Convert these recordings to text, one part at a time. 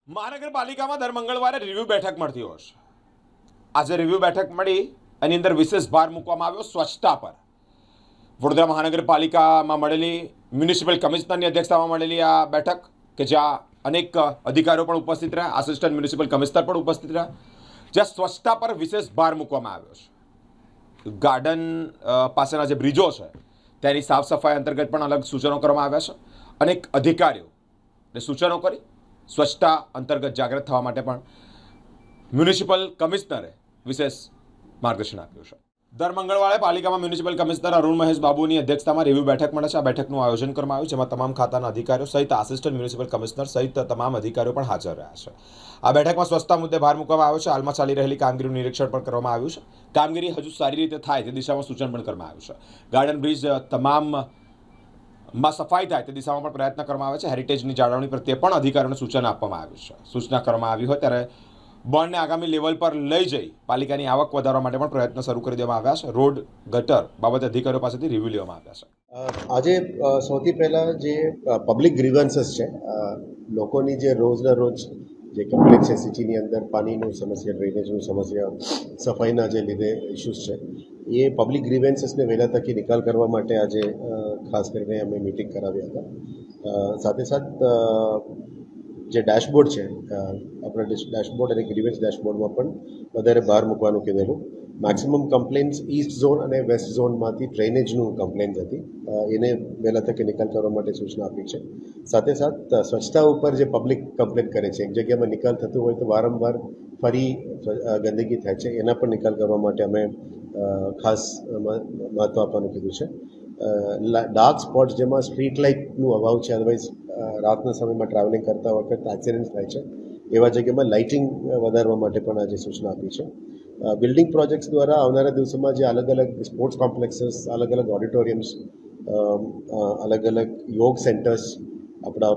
મહાનગરપાલિકામાં દર મંગળવારે રિવ્યુ બેઠક મળતી હોય છે. આજે રિવ્યુ બેઠક મળી એની અંદર વિશેષ ભાર મૂકવામાં આવ્યો સ્વચ્છતા પર. વડોદરા મહાનગરપાલિકામાં મળેલી મ્યુનિસિપલ કમિશનરની અધ્યક્ષતામાં મળેલી આ બેઠક કે જ્યાં અનેક અધિકારીઓ પણ ઉપસ્થિત રહ્યા, આસિસ્ટન્ટ મ્યુનિસિપલ કમિશનર પણ ઉપસ્થિત રહ્યા, જ્યાં સ્વચ્છતા પર વિશેષ ભાર મૂકવામાં આવ્યો છે. ગાર્ડન પાસેના જે બ્રિજો છે તેની સાફ સફાઈ અંતર્ગત પણ અલગ સૂચનો કરવામાં આવ્યા છે. અનેક અધિકારીઓને સૂચનો કરી સ્વચ્છતા અંતર્ગત જાગૃત થવા માટે પણ મ્યુનિસિપલ કમિશનરે વિશેષ માર્ગદર્શન આપ્યું છે. દર મંગળવારે પાલિકામાં મ્યુનિસિપલ કમિશનર અરુણ મહેશ બાબુની અધ્યક્ષતામાં રિવ્યુ બેઠક મળે છે. આ બેઠકનું આયોજન કરવામાં આવ્યું, જેમાં તમામ ખાતાના અધિકારીઓ સહિત આસિસ્ટન્ટ મ્યુનિસિપલ કમિશનર સહિત તમામ અધિકારીઓ પણ હાજર રહ્યા છે. આ બેઠકમાં સ્વચ્છતા મુદ્દે ભાર મૂકવામાં આવ્યો છે. હાલમાં ચાલી રહેલી કામગીરીનું નિરીક્ષણ પણ કરવામાં આવ્યું છે. કામગીરી હજુ સારી રીતે થાય તે દિશામાં સૂચન પણ કરવામાં આવ્યું છે. ગાર્ડન બ્રિજ તમામમાં સફાઈ થાય તે દિશામાં પણ પ્રયત્ન કરવામાં આવે છે. હેરિટેજની જાળવણી પ્રત્યે પણ અધિકારીઓને સૂચન આપવામાં આવ્યું છે. સૂચના કરવામાં આવી હોય ત્યારે બોન્ડને આગામી લેવલ પર લઈ જઈ પાલિકાની આવક વધારવા માટે પણ પ્રયત્ન શરૂ કરી દેવામાં આવ્યા છે. રોડ ગટર બાબતે અધિકારીઓ પાસેથી રિવ્યુ લેવામાં આવ્યા છે. આજે સૌથી પહેલાં જે પબ્લિક ગ્રીવન્સીસ છે, લોકોની જે રોજના રોજ જે કમ્પ્લેન છે સિટીની અંદર, પાણીનું સમસ્યા, ડ્રેનેજનું સમસ્યા, સફાઈના જે લીધે ઇસ્યુઝ છે, એ પબ્લિક ગ્રીવન્સીસને વહેલા તકે નિકાલ કરવા માટે આજે ખાસ કરીને અમે મિટિંગ કરાવ્યા હતા. સાથે સાથ જે ડેશબોર્ડ છે, આપણા ડેશબોર્ડ અને ગ્રીવન્સ ડેશબોર્ડમાં પણ વધારે ભાર મૂકવાનું કીધેલું. મેક્સિમમ કમ્પ્લેન્ટ્સ ઈસ્ટ ઝોન અને વેસ્ટ ઝોનમાંથી ડ્રેનેજનું કમ્પ્લેન્ટ હતી, એને વહેલા તકે નિકાલ કરવા માટે સૂચના આપી છે. સાથે સાથ સ્વચ્છતા ઉપર જે પબ્લિક કમ્પ્લેન્ટ કરે છે, એક જગ્યામાં નિકાલ થતું હોય તો વારંવાર ફરી ગંદકી થાય છે, એના પણ નિકાલ કરવા માટે અમે ખાસ મહત્ત્વ આપવાનું કીધું છે. ડાર્ક સ્પોટ્સ જેમાં સ્ટ્રીટ લાઇટનું અભાવ છે, અદરવાઇઝ રાતના સમયમાં ટ્રાવેલિંગ કરતા વખત એક્સિડન્ટ થાય છે, એવા જગ્યામાં લાઇટિંગ વધારવા માટે પણ આજે સૂચના આપી છે. બિલ્ડિંગ પ્રોજેક્ટ્સ દ્વારા આવનારા દિવસોમાં જે અલગ અલગ સ્પોર્ટ્સ કોમ્પ્લેક્સીસ, અલગ અલગ ઓડિટોરિયમ્સ, અલગ અલગ યોગ સેન્ટર્સ, આપણા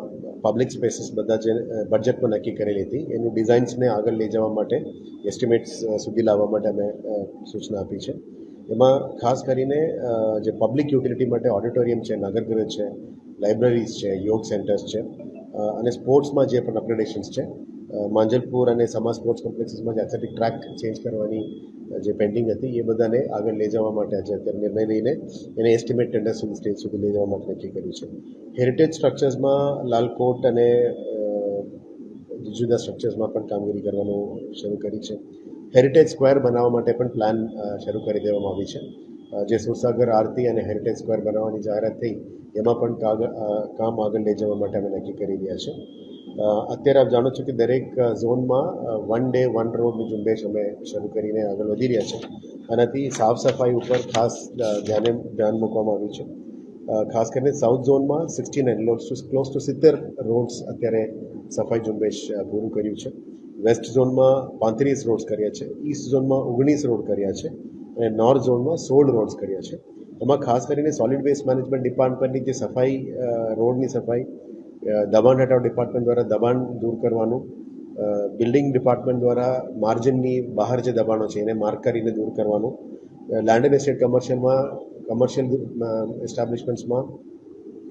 પબ્લિક સ્પેસીસ બધા જે બજેટમાં નક્કી કરેલી હતી એનું ડિઝાઇન્સને આગળ લઈ જવા માટે, એસ્ટિમેટ્સ સુધી લાવવા માટે અમે સૂચના આપી છે. એમાં ખાસ કરીને જે પબ્લિક યુટિલિટી માટે ઓડિટોરિયમ છે, નાગરગૃહ છે, લાઇબ્રેરીઝ છે, યોગ સેન્ટર્સ છે, અને સ્પોર્ટ્સમાં જે પણ અપગ્રેડેશન્સ છે, માંજલપુર અને સમા સ્પોર્ટ્સ કોમ્પ્લેક્સીસમાં જે એથ્લેટિક ટ્રેક ચેન્જ કરવાની જે પેન્ડિંગ હતી એ બધાને આગળ લઈ જવા માટે આજે અત્યારે નિર્ણય લઈને એને એસ્ટિમેટ ટેન્ડર સ્ટેજ સુધી લઈ જવા માટે નક્કી કર્યું છે. હેરિટેજ સ્ટ્રક્ચર્સમાં લાલકોટ અને જુદા જુદા સ્ટ્રક્ચર્સમાં પણ કામગીરી કરવાનું શરૂ કરી છે. હેરિટેજ સ્ક્વેર બનાવવા માટે પણ પ્લાન શરૂ કરી દેવામાં આવી છે. જે સુરસાગર આરતી અને હેરિટેજ સ્ક્વેર બનાવવાની જાહેરાત થઈ એમાં પણ કામ આગળ લઈ જવા માટે અમે નક્કી કરી રહ્યા છે. અત્યારે આપ જાણો છો કે દરેક ઝોનમાં વન ડે વન રોડની ઝુંબેશ અમે શરૂ કરીને આગળ વધી રહ્યા છે. આનાથી સાફ સફાઈ ઉપર ખાસ ધ્યાન મૂકવામાં આવ્યું છે. ખાસ કરીને સાઉથ ઝોનમાં 69 ક્લોઝ ટુ 70 રોડ્સ અત્યારે સફાઈ ઝુંબેશ પૂરું કર્યું છે. વેસ્ટ ઝોનમાં 35 રોડ્સ કર્યા છે, ઈસ્ટ ઝોનમાં 19 રોડ કર્યા છે, અને નોર્થ ઝોનમાં 16 રોડ્સ કર્યા છે. એમાં ખાસ કરીને સોલિડ વેસ્ટ મેનેજમેન્ટ ડિપાર્ટમેન્ટની જે સફાઈ, રોડની સફાઈ, દબાણ હટાવ ડિપાર્ટમેન્ટ દ્વારા દબાણ દૂર કરવાનું, બિલ્ડિંગ ડિપાર્ટમેન્ટ દ્વારા માર્જિનની બહાર જે દબાણો છે એને માર્ક કરીને દૂર કરવાનું, લેન્ડ એન્ડ એસ્ટેટ કમર્શિયલ એસ્ટાબ્લિશમેન્ટ્સમાં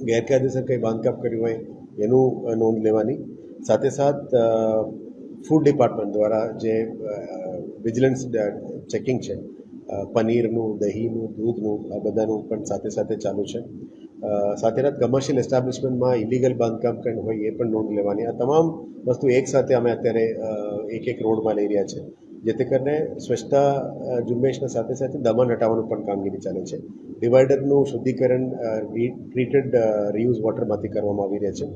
ગેરકાયદેસર કંઈ બાંધકામ કર્યું હોય એનું નોંધ લેવાની. સાથે સાથ ફૂડ ડિપાર્ટમેન્ટ દ્વારા જે વિજિલન્સ ચેકિંગ છે, પનીરનું, દહીંનું, દૂધનું, આ બધાનું પણ સાથે સાથે ચાલુ છે. સાથે સાથ કમર્શિયલ એસ્ટાબ્લિશમેન્ટમાં ઇલીગલ બાંધકામ કંઈ હોય એ પણ નોંધ લેવાની. આ તમામ વસ્તુ એક સાથે અમે અત્યારે એક રોડમાં લઈ રહ્યા છે, જેથી કરીને સ્વચ્છતા ઝુંબેશના સાથે સાથે દબાણ હટાવવાનું પણ કામગીરી ચાલે છે. ડિવાઈડરનું શુદ્ધિકરણ ટ્રીટેડ રીયુઝ વોટરમાંથી કરવામાં આવી રહ્યા છે.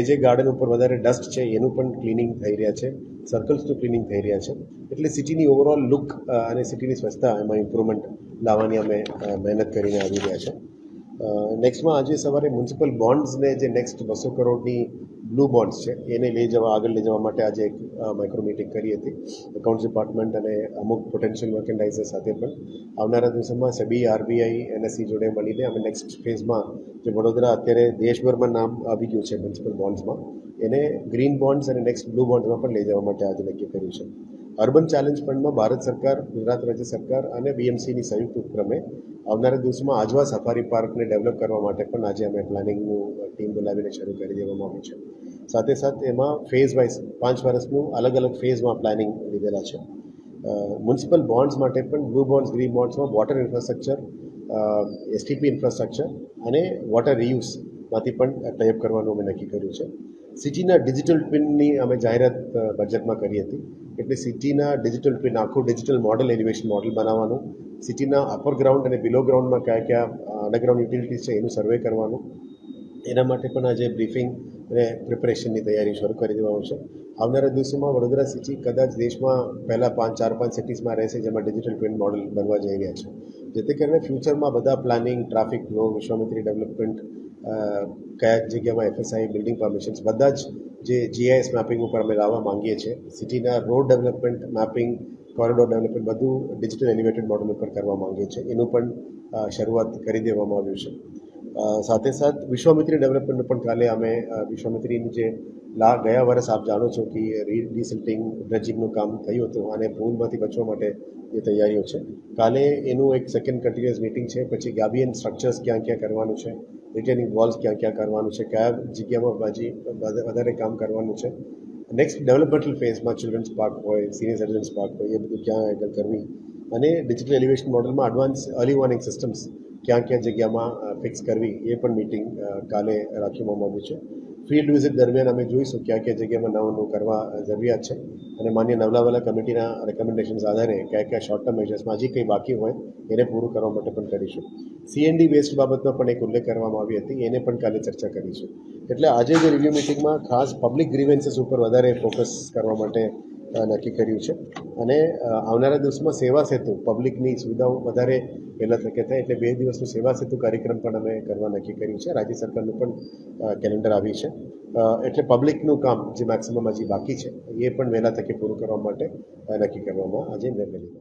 જે ગાર્ડન ઉપર વધારે ડસ્ટ છે એનું પણ ક્લિનિંગ થઈ રહ્યા છે, સર્કલ્સનું ક્લિનિંગ થઈ રહ્યા છે. એટલે સિટીની ઓવરઓલ લુક અને સિટીની સ્વચ્છતા એમાં ઇમ્પ્રુવમેન્ટ લાવવાની અમે મહેનત કરીને આવી રહ્યા છે. નેક્સ્ટમાં આજે સવારે મ્યુનિસિપલ બોન્ડ્સને જે નેક્સ્ટ 200 કરોડની બ્લુ બોન્ડ્સ છે એને આગળ લઈ જવા માટે આજે એક માઇક્રો મિટિંગ કરી હતી. એકાઉન્ટ્સ ડિપાર્ટમેન્ટ અને અમુક પોટેન્શિયલ મર્કેન્ડાઇઝર સાથે પણ આવનારા દિવસોમાં સેબી, આરબીઆઈ, એનએસસી જોડે મળીને અમે નેક્સ્ટ ફેઝમાં જે વડોદરા અત્યારે દેશભરમાં નામ આવી ગયું છે મ્યુનિસિપલ બોન્ડ્સમાં, એને ગ્રીન બોન્ડ્સ અને નેક્સ્ટ બ્લુ બોન્ડ્સમાં પણ લઈ જવા માટે આજે નક્કી કર્યું છે. અર્બન ચેલેન્જ ફંડમાં ભારત સરકાર, ગુજરાત રાજ્ય સરકાર અને બીએમસીની સંયુક્ત ઉપક્રમે આવનારા દિવસોમાં આજવા સફારી પાર્કને ડેવલપ કરવા માટે પણ આજે અમે પ્લાનિંગનું ટીમ બોલાવીને શરૂ કરી દેવામાં આવ્યું છે. સાથે સાથે એમાં ફેઝ વાઇઝ 5 વર્ષનું અલગ અલગ ફેઝમાં પ્લાનિંગ લીધેલા છે. મ્યુનિસિપલ બોન્ડ્સ માટે પણ બ્લુ બોન્ડ્સ, ગ્રીન બોન્ડ્સમાં વોટર ઇન્ફ્રાસ્ટ્રક્ચર, એસટીપી ઇન્ફ્રાસ્ટ્રક્ચર અને વોટર રિયુઝમાંથી પણ ટાઈપ કરવાનું અમે નક્કી કર્યું છે. સિટીના ડિજિટલ ટ્વિનની અમે જાહેરાત બજેટમાં કરી હતી. એટલે સિટીના ડિજિટલ ટ્વિન, આખું ડિજિટલ મોડલ, એલિવેશન મોડલ બનાવવાનું, સિટીના અપર ગ્રાઉન્ડ અને બિલો ગ્રાઉન્ડમાં કયા કયા અંડરગ્રાઉન્ડ યુટિલિટીઝ છે એનું સર્વે કરવાનું. એના માટે પણ આજે બ્રીફિંગ અને પ્રિપરેશનની તૈયારી શરૂ કરી દેવામાં આવશે. આવનારા દિવસોમાં વડોદરા સિટી કદાચ દેશમાં પહેલાં 4-5 સિટીઝમાં રહેશે જેમાં ડિજિટલ ટ્વિન મોડલ બનવા જઈ રહ્યા છે. જેથી કરીને ફ્યુચરમાં બધા planning, traffic flow, Vishwamitri development, કયા જગ્યામાં એફએસઆઈ, બિલ્ડિંગ પરમિશન્સ, બધા જ જે જીઆઈએસ મેપિંગ ઉપર અમે લાવવા માંગીએ છીએ. સિટીના road development, mapping, corridor development બધું ડિજિટલ એલિવેટેડ મોડલ ઉપર કરવા માંગીએ છીએ. એનું પણ શરૂઆત કરી દેવામાં આવ્યું છે. સાથે સાથ વિશ્વામિત્રી ડેવલપમેન્ટનું પણ કાલે અમે વિશ્વામિત્રીની જે ગયા વર્ષ આપ જાણો છો કે રીસિલ્ટિંગ, ડ્રેજિંગનું કામ થયું હતું અને પૂલમાંથી બચવા માટે જે તૈયારીઓ છે, કાલે એનું એક સેકન્ડ કન્ટિન્યુઅસ મિટિંગ છે. પછી ગાબિયન સ્ટ્રક્ચર્સ ક્યાં ક્યાં કરવાનું છે, રિટેનિંગ વોલ્સ ક્યાં ક્યાં કરવાનું છે, કયા જગ્યામાં વધારે કામ કરવાનું છે, નેક્સ્ટ ડેવલપમેન્ટલ ફેઝમાં ચિલ્ડ્રન્સ પાર્ક હોય, સિનિયર સિટીઝન્સ પાર્ક હોય, એ બધું ક્યાં આગળ કરવી અને ડિજિટલ એલિવેશન મોડલમાં એડવાન્સ અર્લી વોર્નિંગ સિસ્ટમ્સ ક્યાં ક્યાં જગ્યામાં ફિક્સ કરવી, એ પણ મિટિંગ કાલે રાખવામાં આવ્યું છે. ફિલ્ડ વિઝિટ દરમિયાન અમે જોઈશું ક્યાં ક્યાં જગ્યામાં નવું કરવા જરૂરિયાત છે અને માન્ય નવલાવાલા કમિટીના રેકમેન્ડેશન્સ આધારે કયા કયા શોર્ટ ટર્મ મેજર્સમાં હજી કંઈ બાકી હોય એને પૂરું કરવા માટે પણ કરીશું. સીએનડી વેસ્ટ બાબતમાં પણ એક ઉલ્લેખ કરવામાં આવી હતી, એને પણ કાલે ચર્ચા કરીશું. એટલે આજે જે રિવ્યૂ મિટિંગમાં ખાસ પબ્લિક ગ્રીવેન્સીસ ઉપર વધારે ફોકસ કરવા માટે નક્કી કર્યું છે અને આવનારા દિવસમાં સેવા સેતુ, પબ્લિકની સુવિધાઓ વધારે પહેલાં તકે થાય એટલે 2 દિવસનું સેવા સેતુ કાર્યક્રમ પણ અમે કરવા નક્કી કર્યું છે. રાજ્ય સરકારનું પણ કેલેન્ડર આવ્યું છે. એટલે પબ્લિકનું કામ જે મેક્સિમમ હજી બાકી છે એ પણ વહેલા તકે પૂરું કરવા માટે નક્કી કરવામાં આજે નિર્ણય લીધો.